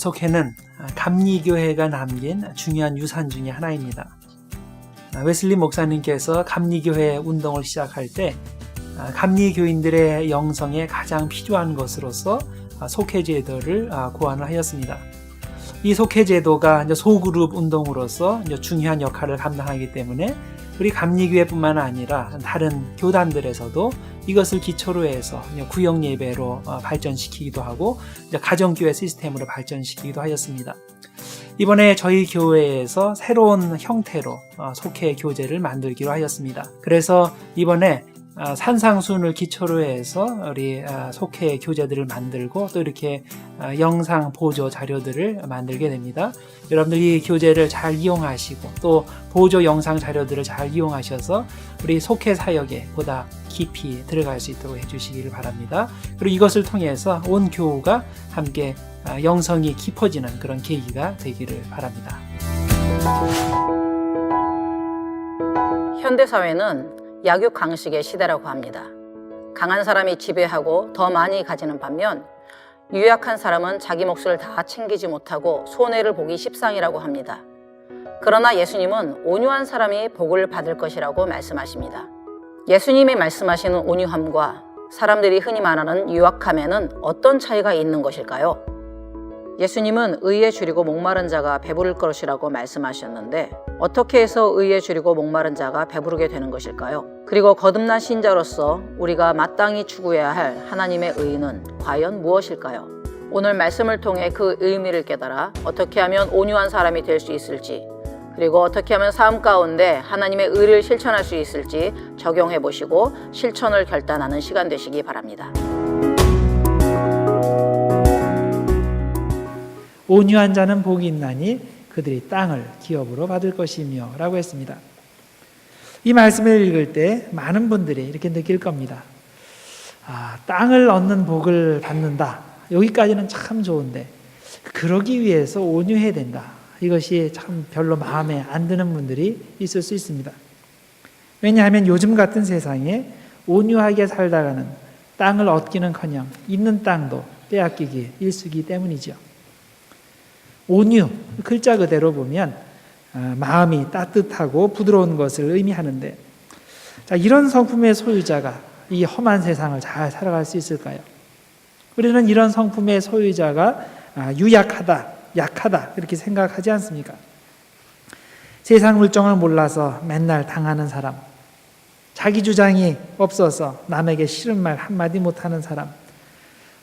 속회는 감리교회가 남긴 중요한 유산 중의 하나입니다. 웨슬리 목사님께서 감리교회 운동을 시작할 때 감리교인들의 영성에 가장 필요한 것으로서 속회제도를 고안을 하였습니다. 이 속회제도가 소그룹 운동으로서 중요한 역할을 감당하기 때문에 우리 감리교회뿐만 아니라 다른 교단들에서도 이것을 기초로 해서 구역 예배로 발전시키기도 하고 가정교회 시스템으로 발전시키기도 하였습니다. 이번에 저희 교회에서 새로운 형태로 속회 교제를 만들기로 하였습니다. 그래서 이번에 산상순을 기초로 해서 우리 속회 교재들을 만들고 또 이렇게 영상 보조 자료들을 만들게 됩니다. 여러분들이 이 교재를 잘 이용하시고 또 보조 영상 자료들을 잘 이용하셔서 우리 속회 사역에 보다 깊이 들어갈 수 있도록 해주시기를 바랍니다. 그리고 이것을 통해서 온 교우가 함께 영성이 깊어지는 그런 계기가 되기를 바랍니다. 현대사회는 약육 강식의 시대라고 합니다. 강한 사람이 지배하고 더 많이 가지는 반면 유약한 사람은 자기 몫을 다 챙기지 못하고 손해를 보기 십상이라고 합니다. 그러나 예수님은 온유한 사람이 복을 받을 것이라고 말씀하십니다. 예수님이 말씀하시는 온유함과 사람들이 흔히 말하는 유약함에는 어떤 차이가 있는 것일까요? 예수님은 의에 줄이고 목마른 자가 배부를 것이라고 말씀하셨는데 어떻게 해서 의에 줄이고 목마른 자가 배부르게 되는 것일까요? 그리고 거듭난 신자로서 우리가 마땅히 추구해야 할 하나님의 의는 과연 무엇일까요? 오늘 말씀을 통해 그 의미를 깨달아 어떻게 하면 온유한 사람이 될 수 있을지, 그리고 어떻게 하면 삶 가운데 하나님의 의를 실천할 수 있을지 적용해 보시고 실천을 결단하는 시간 되시기 바랍니다. 온유한 자는 복이 있나니 그들이 땅을 기업으로 받을 것이며 라고 했습니다. 이 말씀을 읽을 때 많은 분들이 이렇게 느낄 겁니다. 땅을 얻는 복을 받는다. 여기까지는 참 좋은데 그러기 위해서 온유해야 된다. 이것이 참 별로 마음에 안 드는 분들이 있을 수 있습니다. 왜냐하면 요즘 같은 세상에 온유하게 살다가는 땅을 얻기는커녕 있는 땅도 빼앗기기 일쑤이기 때문이죠. 온유, 글자 그대로 보면 마음이 따뜻하고 부드러운 것을 의미하는데, 이런 성품의 소유자가 이 험한 세상을 잘 살아갈 수 있을까요? 우리는 이런 성품의 소유자가 유약하다, 약하다 이렇게 생각하지 않습니까? 세상 물정을 몰라서 맨날 당하는 사람, 자기 주장이 없어서 남에게 싫은 말 한마디 못하는 사람,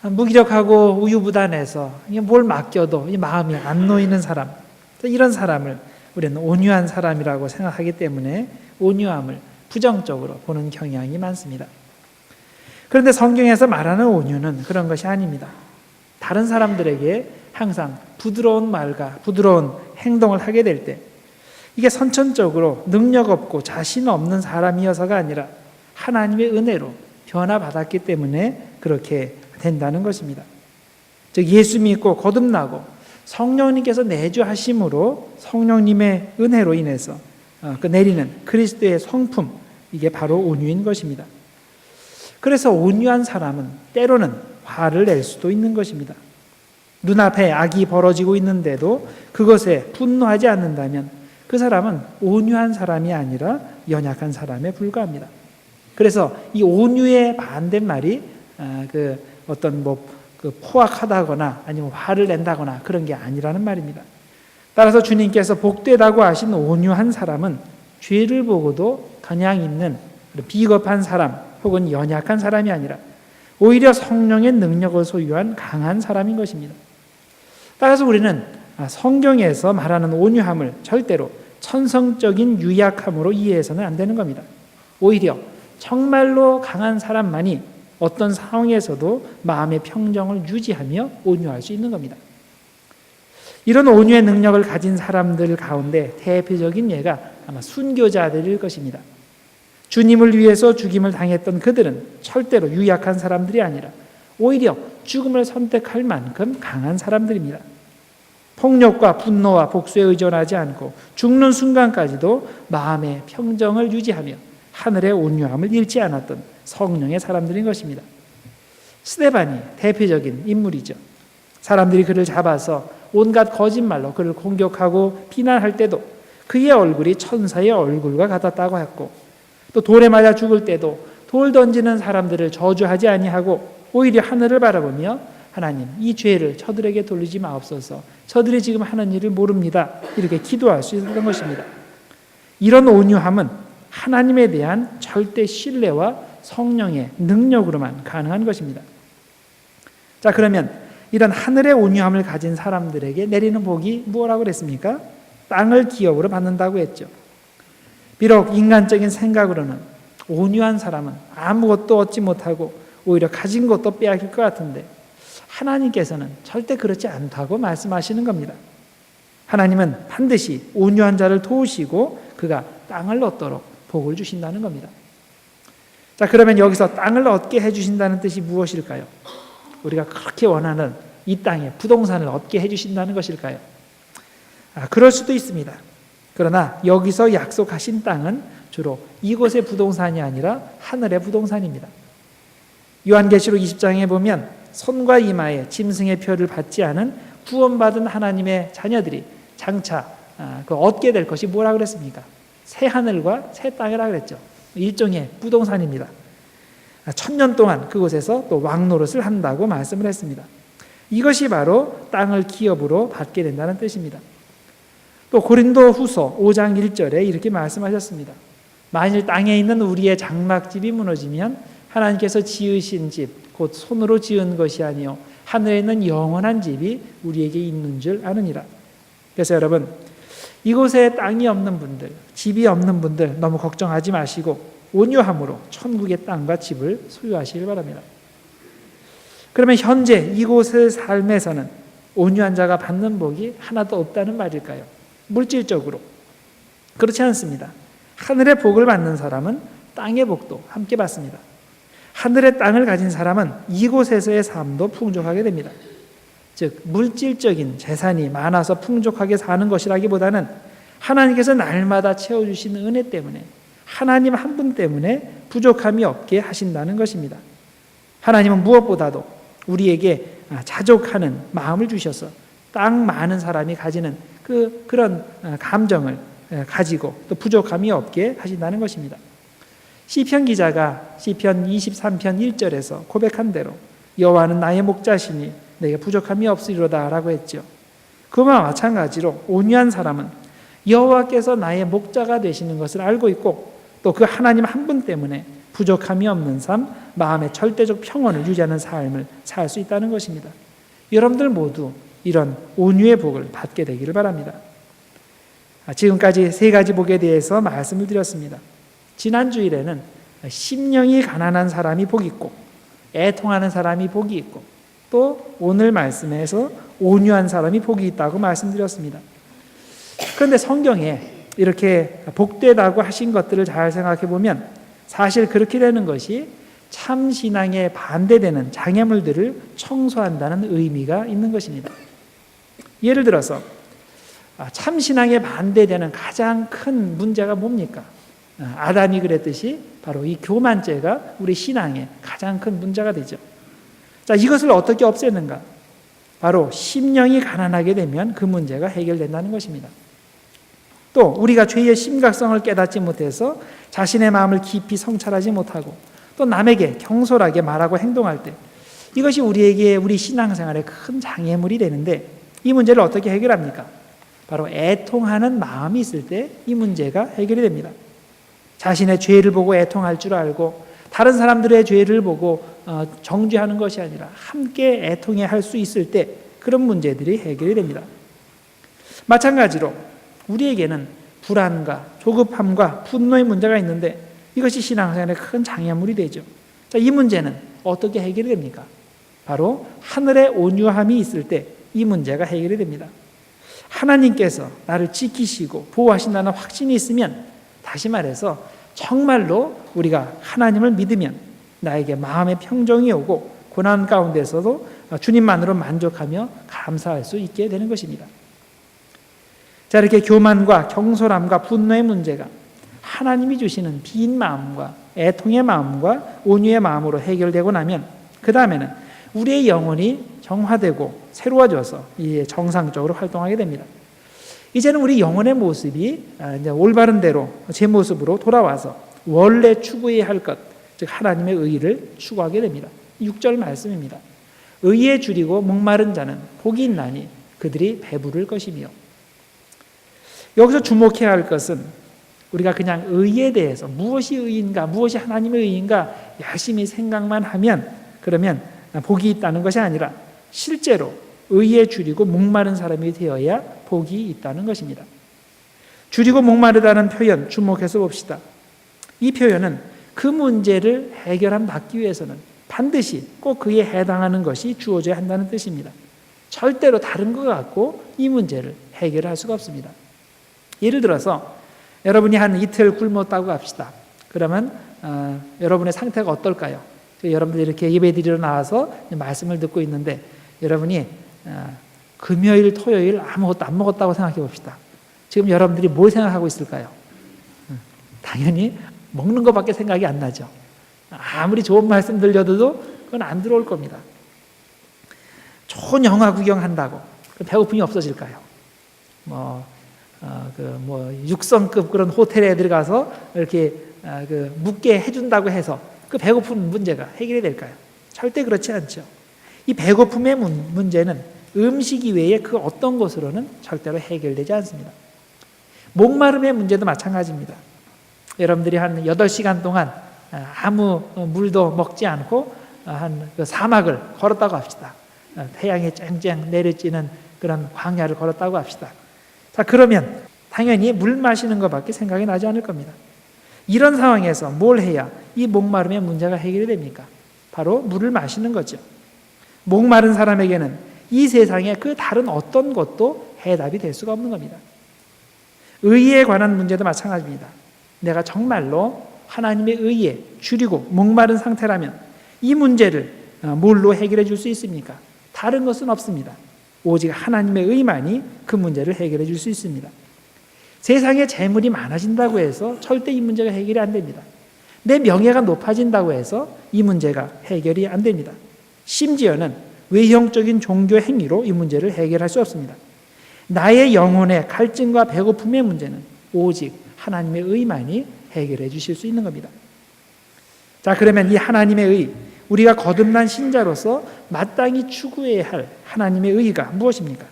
무기력하고 우유부단해서 뭘 맡겨도 이 마음이 안 놓이는 사람, 이런 사람을 우리는 온유한 사람이라고 생각하기 때문에 온유함을 부정적으로 보는 경향이 많습니다. 그런데 성경에서 말하는 온유는 그런 것이 아닙니다. 다른 사람들에게 항상 부드러운 말과 부드러운 행동을 하게 될 때 이게 선천적으로 능력 없고 자신 없는 사람이어서가 아니라 하나님의 은혜로 변화받았기 때문에 그렇게 된다는 것입니다. 즉 예수 믿고 거듭나고 성령님께서 내주하심으로 성령님의 은혜로 인해서 그 내리는 그리스도의 성품, 이게 바로 온유인 것입니다. 그래서 온유한 사람은 때로는 화를 낼 수도 있는 것입니다. 눈앞에 악이 벌어지고 있는데도 그것에 분노하지 않는다면 그 사람은 온유한 사람이 아니라 연약한 사람에 불과합니다. 그래서 이 온유의 반대말이 어떤 포악하다거나 아니면 화를 낸다거나 그런 게 아니라는 말입니다. 따라서 주님께서 복되다고 하신 온유한 사람은 죄를 보고도 그냥 있는 비겁한 사람 혹은 연약한 사람이 아니라 오히려 성령의 능력을 소유한 강한 사람인 것입니다. 따라서 우리는 성경에서 말하는 온유함을 절대로 천성적인 유약함으로 이해해서는 안 되는 겁니다. 오히려 정말로 강한 사람만이 어떤 상황에서도 마음의 평정을 유지하며 온유할 수 있는 겁니다. 이런 온유의 능력을 가진 사람들 가운데 대표적인 예가 아마 순교자들일 것입니다. 주님을 위해서 죽임을 당했던 그들은 절대로 유약한 사람들이 아니라 오히려 죽음을 선택할 만큼 강한 사람들입니다. 폭력과 분노와 복수에 의존하지 않고 죽는 순간까지도 마음의 평정을 유지하며 하늘의 온유함을 잃지 않았던 성령의 사람들인 것입니다. 스데반이 대표적인 인물이죠. 사람들이 그를 잡아서 온갖 거짓말로 그를 공격하고 비난할 때도 그의 얼굴이 천사의 얼굴과 같았다고 했고, 또 돌에 맞아 죽을 때도 돌 던지는 사람들을 저주하지 아니하고 오히려 하늘을 바라보며 하나님, 이 죄를 저들에게 돌리지 마옵소서. 저들이 지금 하는 일을 모릅니다. 이렇게 기도할 수 있었던 것입니다. 이런 온유함은 하나님에 대한 절대 신뢰와 성령의 능력으로만 가능한 것입니다. 자, 그러면 이런 하늘의 온유함을 가진 사람들에게 내리는 복이 무엇이라고 그랬습니까? 땅을 기업으로 받는다고 했죠. 비록 인간적인 생각으로는 온유한 사람은 아무것도 얻지 못하고 오히려 가진 것도 빼앗길 것 같은데, 하나님께서는 절대 그렇지 않다고 말씀하시는 겁니다. 하나님은 반드시 온유한 자를 도우시고 그가 땅을 얻도록 복을 주신다는 겁니다. 자, 그러면 여기서 땅을 얻게 해주신다는 뜻이 무엇일까요? 우리가 그렇게 원하는 이 땅에 부동산을 얻게 해주신다는 것일까요? 그럴 수도 있습니다. 그러나 여기서 약속하신 땅은 주로 이곳의 부동산이 아니라 하늘의 부동산입니다. 요한계시록 20장에 보면 손과 이마에 짐승의 표를 받지 않은 구원받은 하나님의 자녀들이 장차 얻게 될 것이 뭐라 그랬습니까? 새 하늘과 새 땅이라 그랬죠. 일종의 부동산입니다. 1000년 동안 그곳에서 또 왕노릇을 한다고 말씀을 했습니다. 이것이 바로 땅을 기업으로 받게 된다는 뜻입니다. 또 고린도 후서 5장 1절에 이렇게 말씀하셨습니다. 만일 땅에 있는 우리의 장막집이 무너지면 하나님께서 지으신 집, 곧 손으로 지은 것이 아니요 하늘에 있는 영원한 집이 우리에게 있는 줄 아느니라. 그래서 여러분, 이곳에 땅이 없는 분들, 집이 없는 분들 너무 걱정하지 마시고 온유함으로 천국의 땅과 집을 소유하시길 바랍니다. 그러면 현재 이곳의 삶에서는 온유한 자가 받는 복이 하나도 없다는 말일까요? 물질적으로 그렇지 않습니다. 하늘의 복을 받는 사람은 땅의 복도 함께 받습니다. 하늘의 땅을 가진 사람은 이곳에서의 삶도 풍족하게 됩니다. 즉 물질적인 재산이 많아서 풍족하게 사는 것이라기보다는 하나님께서 날마다 채워주시는 은혜 때문에, 하나님 한 분 때문에 부족함이 없게 하신다는 것입니다. 하나님은 무엇보다도 우리에게 자족하는 마음을 주셔서 땅 많은 사람이 가지는 그런 감정을 가지고 또 부족함이 없게 하신다는 것입니다. 시편 기자가 시편 23편 1절에서 고백한 대로 여호와는 나의 목자시니 내게 부족함이 없으리로다 라고 했죠. 그와 마찬가지로 온유한 사람은 여호와께서 나의 목자가 되시는 것을 알고 있고 또 그 하나님 한 분 때문에 부족함이 없는 삶, 마음의 절대적 평온을 유지하는 삶을 살 수 있다는 것입니다. 여러분들 모두 이런 온유의 복을 받게 되기를 바랍니다. 지금까지 세 가지 복에 대해서 말씀을 드렸습니다. 지난 주일에는 심령이 가난한 사람이 복이 있고 애통하는 사람이 복이 있고 또 오늘 말씀에서 온유한 사람이 복이 있다고 말씀드렸습니다. 그런데 성경에 이렇게 복되다고 하신 것들을 잘 생각해 보면 사실 그렇게 되는 것이 참 신앙에 반대되는 장애물들을 청소한다는 의미가 있는 것입니다. 예를 들어서 참 신앙에 반대되는 가장 큰 문제가 뭡니까? 아담이 그랬듯이 바로 이 교만죄가 우리 신앙의 가장 큰 문제가 되죠. 자, 이것을 어떻게 없애는가? 바로 심령이 가난하게 되면 그 문제가 해결된다는 것입니다. 또 우리가 죄의 심각성을 깨닫지 못해서 자신의 마음을 깊이 성찰하지 못하고 또 남에게 경솔하게 말하고 행동할 때 이것이 우리에게 우리 신앙생활에 큰 장애물이 되는데 이 문제를 어떻게 해결합니까? 바로 애통하는 마음이 있을 때 이 문제가 해결이 됩니다. 자신의 죄를 보고 애통할 줄 알고 다른 사람들의 죄를 보고 정죄하는 것이 아니라 함께 애통해 할 수 있을 때 그런 문제들이 해결이 됩니다. 마찬가지로 우리에게는 불안과 조급함과 분노의 문제가 있는데 이것이 신앙생활에 큰 장애물이 되죠. 자, 이 문제는 어떻게 해결이 됩니까? 바로 하늘의 온유함이 있을 때 이 문제가 해결이 됩니다. 하나님께서 나를 지키시고 보호하신다는 확신이 있으면, 다시 말해서 정말로 우리가 하나님을 믿으면 나에게 마음의 평정이 오고 고난 가운데서도 주님만으로 만족하며 감사할 수 있게 되는 것입니다. 자, 이렇게 교만과 경솔함과 분노의 문제가 하나님이 주시는 빈 마음과 애통의 마음과 온유의 마음으로 해결되고 나면 그 다음에는 우리의 영혼이 정화되고 새로워져서 이제 정상적으로 활동하게 됩니다. 이제는 우리 영혼의 모습이 이제 올바른 대로 제 모습으로 돌아와서 원래 추구해야 할 것, 즉 하나님의 의를 추구하게 됩니다. 6절 말씀입니다. 의에 줄이고 목마른 자는 복이 있나니 그들이 배부를 것이며. 여기서 주목해야 할 것은 우리가 그냥 의에 대해서 무엇이 의인가, 무엇이 하나님의 의인가 열심히 생각만 하면 그러면 복이 있다는 것이 아니라 실제로 의에 줄이고 목마른 사람이 되어야 복이 있다는 것입니다. 줄이고 목마르다는 표현 주목해서 봅시다. 이 표현은 그 문제를 해결받기 위해서는 반드시 꼭 그에 해당하는 것이 주어져야 한다는 뜻입니다. 절대로 다른 것 같고 이 문제를 해결할 수가 없습니다. 예를 들어서 여러분이 한 이틀 굶었다고 합시다. 그러면 여러분의 상태가 어떨까요? 여러분들이 이렇게 예배드리러 나와서 말씀을 듣고 있는데 여러분이 금요일, 토요일 아무것도 안 먹었다고 생각해 봅시다. 지금 여러분들이 뭘 생각하고 있을까요? 당연히 먹는 것밖에 생각이 안 나죠. 아무리 좋은 말씀 들려도 그건 안 들어올 겁니다. 좋은 영화 구경한다고 배고픔이 없어질까요? 6성급 그런 호텔에 들어가서 이렇게 묵게 해준다고 해서 그 배고픈 문제가 해결이 될까요? 절대 그렇지 않죠. 이 배고픔의 문제는 음식 이외에 그 어떤 것으로는 절대로 해결되지 않습니다. 목마름의 문제도 마찬가지입니다. 여러분들이 한 8시간 동안 아무 물도 먹지 않고 한 사막을 걸었다고 합시다. 태양이 쨍쨍 내려지는 그런 광야를 걸었다고 합시다. 자, 그러면 당연히 물 마시는 것밖에 생각이 나지 않을 겁니다. 이런 상황에서 뭘 해야 이 목마름의 문제가 해결이 됩니까? 바로 물을 마시는 거죠. 목마른 사람에게는 이 세상에 그 다른 어떤 것도 해답이 될 수가 없는 겁니다. 의에 관한 문제도 마찬가지입니다. 내가 정말로 하나님의 의에 줄이고 목마른 상태라면 이 문제를 뭘로 해결해 줄 수 있습니까? 다른 것은 없습니다. 오직 하나님의 의만이 그 문제를 해결해 줄 수 있습니다. 세상에 재물이 많아진다고 해서 절대 이 문제가 해결이 안 됩니다. 내 명예가 높아진다고 해서 이 문제가 해결이 안 됩니다. 심지어는 외형적인 종교 행위로 이 문제를 해결할 수 없습니다. 나의 영혼의 갈증과 배고픔의 문제는 오직 하나님의 의만이 해결해 주실 수 있는 겁니다. 자, 그러면 이 하나님의 의, 우리가 거듭난 신자로서 마땅히 추구해야 할 하나님의 의가 무엇입니까?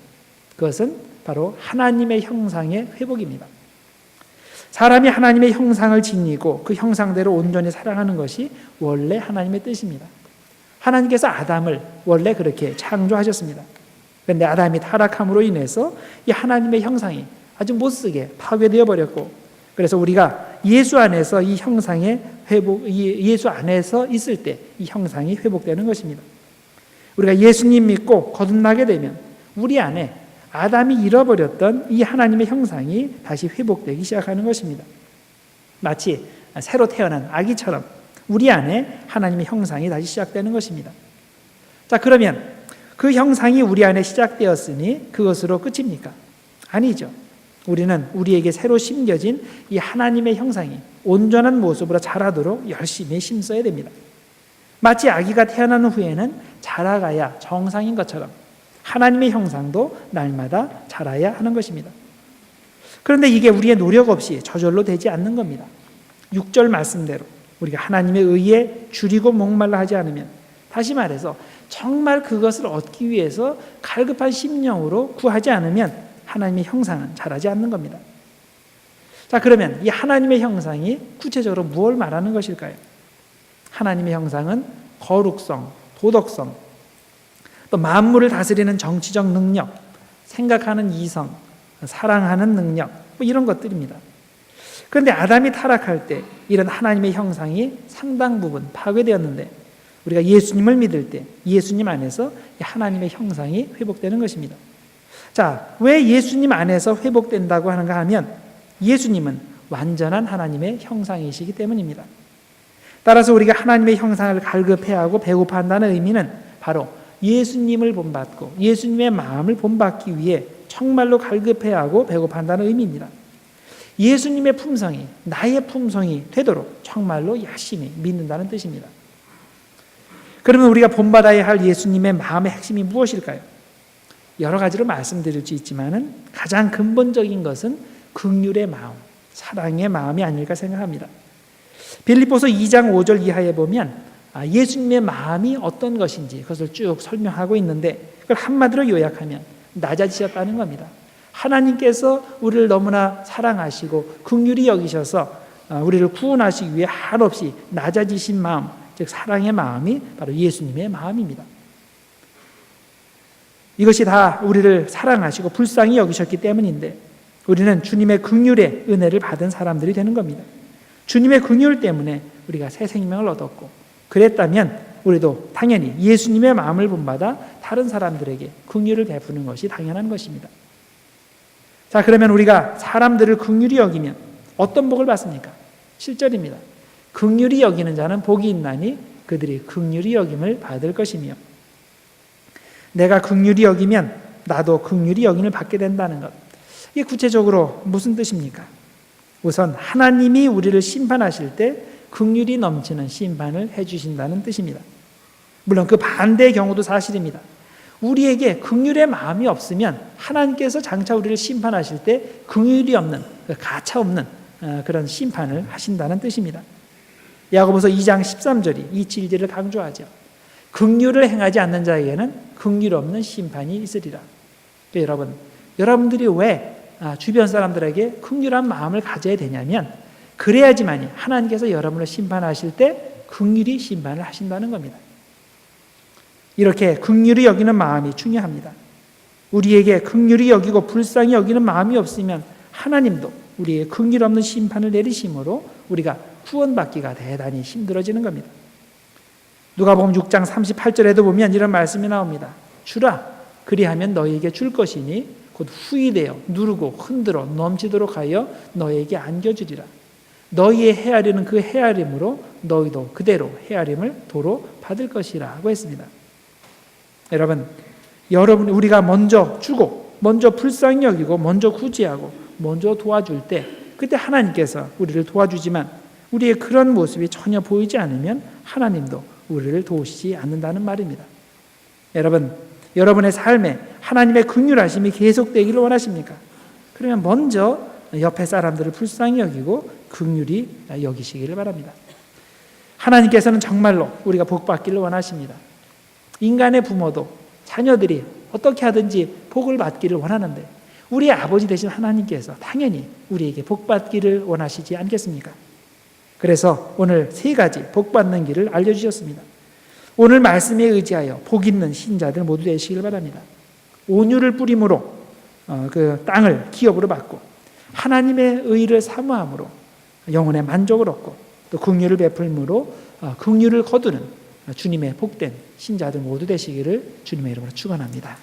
그것은 바로 하나님의 형상의 회복입니다. 사람이 하나님의 형상을 지니고 그 형상대로 온전히 살아가는 것이 원래 하나님의 뜻입니다. 하나님께서 아담을 원래 그렇게 창조하셨습니다. 그런데 아담이 타락함으로 인해서 이 하나님의 형상이 아주 못쓰게 파괴되어 버렸고, 그래서 우리가 예수 안에서 이 형상의 회복, 예수 안에서 있을 때 이 형상이 회복되는 것입니다. 우리가 예수님 믿고 거듭나게 되면 우리 안에 아담이 잃어버렸던 이 하나님의 형상이 다시 회복되기 시작하는 것입니다. 마치 새로 태어난 아기처럼 우리 안에 하나님의 형상이 다시 시작되는 것입니다. 자, 그러면 그 형상이 우리 안에 시작되었으니 그것으로 끝입니까? 아니죠. 우리는 우리에게 새로 심겨진 이 하나님의 형상이 온전한 모습으로 자라도록 열심히 힘써야 됩니다. 마치 아기가 태어난 후에는 자라가야 정상인 것처럼 하나님의 형상도 날마다 자라야 하는 것입니다. 그런데 이게 우리의 노력 없이 저절로 되지 않는 겁니다. 6절 말씀대로 우리가 하나님의 의에 줄이고 목말라 하지 않으면, 다시 말해서 정말 그것을 얻기 위해서 갈급한 심령으로 구하지 않으면 하나님의 형상은 자라지 않는 겁니다. 자, 그러면 이 하나님의 형상이 구체적으로 무엇을 말하는 것일까요? 하나님의 형상은 거룩성, 도덕성, 또 만물을 다스리는 정치적 능력, 생각하는 이성, 사랑하는 능력, 이런 것들입니다. 그런데 아담이 타락할 때 이런 하나님의 형상이 상당 부분 파괴되었는데 우리가 예수님을 믿을 때 예수님 안에서 하나님의 형상이 회복되는 것입니다. 자, 왜 예수님 안에서 회복된다고 하는가 하면 예수님은 완전한 하나님의 형상이시기 때문입니다. 따라서 우리가 하나님의 형상을 갈급해하고 배고파한다는 의미는 바로 예수님을 본받고 예수님의 마음을 본받기 위해 정말로 갈급해하고 배고파한다는 의미입니다. 예수님의 품성이 나의 품성이 되도록 정말로 열심히 믿는다는 뜻입니다. 그러면 우리가 본받아야 할 예수님의 마음의 핵심이 무엇일까요? 여러 가지로 말씀드릴 수 있지만은 가장 근본적인 것은 긍휼의 마음, 사랑의 마음이 아닐까 생각합니다. 빌립보서 2장 5절 이하에 보면 예수님의 마음이 어떤 것인지 그것을 쭉 설명하고 있는데, 그걸 한마디로 요약하면 낮아지셨다는 겁니다. 하나님께서 우리를 너무나 사랑하시고 긍휼히 여기셔서 우리를 구원하시기 위해 한없이 낮아지신 마음, 즉 사랑의 마음이 바로 예수님의 마음입니다. 이것이 다 우리를 사랑하시고 불쌍히 여기셨기 때문인데, 우리는 주님의 긍휼의 은혜를 받은 사람들이 되는 겁니다. 주님의 긍휼 때문에 우리가 새 생명을 얻었고, 그랬다면 우리도 당연히 예수님의 마음을 본받아 다른 사람들에게 긍휼을 베푸는 것이 당연한 것입니다. 자, 그러면 우리가 사람들을 긍휼히 여기면 어떤 복을 받습니까? 7절입니다. 긍휼히 여기는 자는 복이 있나니 그들이 긍휼히 여김을 받을 것이며, 내가 긍휼히 여기면 나도 긍휼히 여김을 받게 된다는 것. 이게 구체적으로 무슨 뜻입니까? 우선 하나님이 우리를 심판하실 때 긍휼이 넘치는 심판을 해주신다는 뜻입니다. 물론 그 반대의 경우도 사실입니다. 우리에게 긍휼의 마음이 없으면 하나님께서 장차 우리를 심판하실 때 긍휼이 없는, 가차 없는 그런 심판을 하신다는 뜻입니다. 야고보서 2장 13절이 이 진리를 강조하죠. 긍휼을 행하지 않는 자에게는 긍휼 없는 심판이 있으리라. 여러분들이 왜 주변 사람들에게 긍휼한 마음을 가져야 되냐면, 그래야지만이 하나님께서 여러분을 심판하실 때 긍휼히 심판을 하신다는 겁니다. 이렇게 긍휼히 여기는 마음이 중요합니다. 우리에게 긍휼히 여기고 불쌍히 여기는 마음이 없으면 하나님도 우리의 긍휼 없는 심판을 내리심으로 우리가 구원받기가 대단히 힘들어지는 겁니다. 누가복음 6장 38절에도 보면 이런 말씀이 나옵니다. 주라, 그리하면 너희에게 줄 것이니 곧 후이되어 누르고 흔들어 넘치도록 하여 너희에게 안겨주리라. 너희의 헤아리는 그 헤아림으로 너희도 그대로 헤아림을 도로 받을 것이라고 했습니다. 여러분, 우리가 먼저 주고 먼저 불쌍히 여기고 먼저 구제하고 먼저 도와줄 때, 그때 하나님께서 우리를 도와주지만 우리의 그런 모습이 전혀 보이지 않으면 하나님도 우리를 도우시지 않는다는 말입니다. 여러분의 삶에 하나님의 긍휼하심이 계속되기를 원하십니까? 그러면 먼저 옆에 사람들을 불쌍히 여기고 긍휼히 여기시기를 바랍니다. 하나님께서는 정말로 우리가 복받기를 원하십니다. 인간의 부모도 자녀들이 어떻게 하든지 복을 받기를 원하는데, 우리의 아버지 되신 하나님께서 당연히 우리에게 복받기를 원하시지 않겠습니까? 그래서 오늘 3가지 복받는 길을 알려주셨습니다. 오늘 말씀에 의지하여 복 있는 신자들 모두 되시길 바랍니다. 온유를 뿌림으로 그 땅을 기업으로 받고, 하나님의 의를 사모함으로 영혼의 만족을 얻고, 또 긍휼을 베풀므로 긍휼을 거두는 주님의 복된 신자들 모두 되시기를 주님의 이름으로 축원합니다.